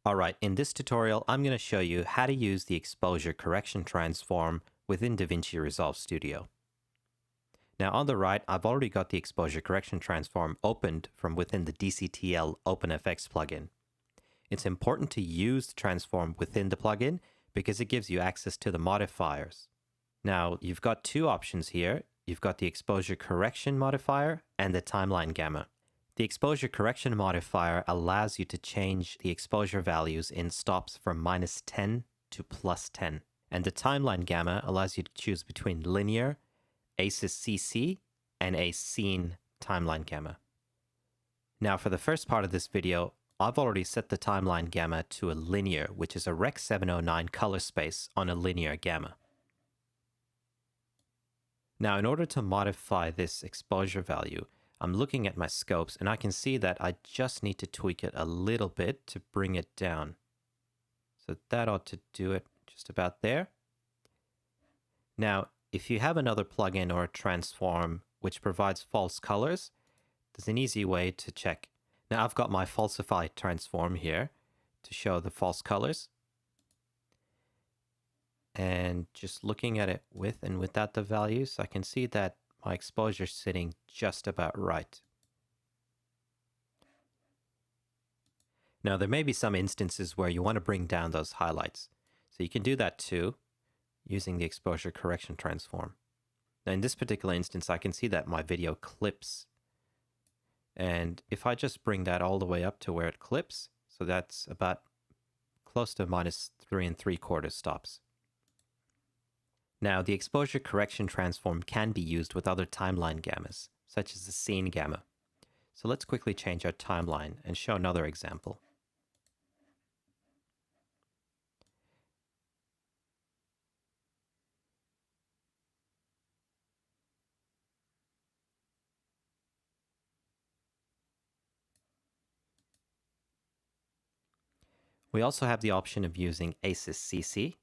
Alright, in this tutorial, I'm going to show you how to use the Exposure Correction Transform within DaVinci Resolve Studio. Now on the right, I've already got the Exposure Correction Transform opened from within the DCTL OFX Plugin. It's important to use the transform within the plugin because it gives you access to the modifiers. Now, you've got two options here. You've got the Exposure Correction modifier and the Timeline Gamma. The Exposure Correction modifier allows you to change the exposure values in stops from -10 to +10. And the Timeline Gamma allows you to choose between linear, ASYS-CC, and a scene Timeline Gamma. Now for the first part of this video, I've already set the Timeline Gamma to a linear, which is a Rec. 709 color space on a linear gamma. Now in order to modify this exposure value, I'm looking at my scopes and I can see that I just need to tweak it a little bit to bring it down. So that ought to do it just about there. Now, if you have another plugin or a transform which provides false colors, there's an easy way to check. Now I've got my Falsify transform here to show the false colors. And just looking at it with and without the values, I can see that my exposure is sitting just about right. Now there may be some instances where you want to bring down those highlights. So you can do that too using the Exposure Correction Transform. Now in this particular instance, I can see that my video clips. And if I just bring that all the way up to where it clips, so that's about close to -3 3/4 stops. Now, the Exposure Correction Transform can be used with other timeline gammas, such as the scene gamma. So let's quickly change our timeline and show another example. We also have the option of using ASYS-CC.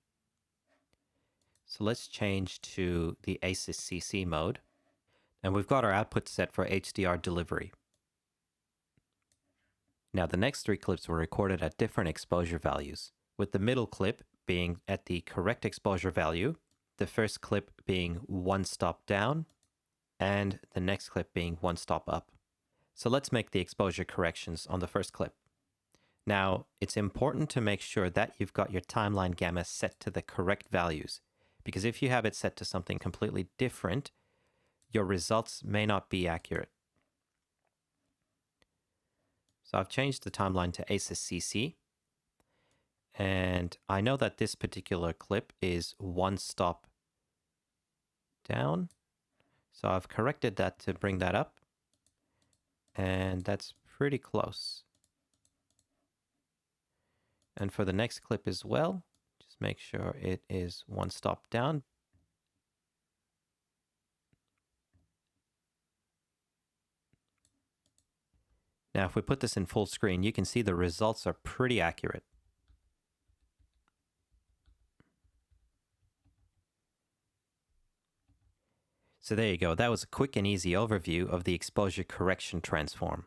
So let's change to the ASYS-CC mode. And we've got our output set for HDR delivery. Now the next three clips were recorded at different exposure values, with the middle clip being at the correct exposure value, the first clip being one stop down, and the next clip being one stop up. So let's make the exposure corrections on the first clip. Now, it's important to make sure that you've got your timeline gamma set to the correct values, because if you have it set to something completely different, your results may not be accurate. So I've changed the timeline to ASYS-CC, and I know that this particular clip is one stop down. So I've corrected that to bring that up, and that's pretty close. And for the next clip as well, just make sure it is one stop down. Now, if we put this in full screen, you can see the results are pretty accurate. So there you go. That was a quick and easy overview of the Exposure Correction Transform.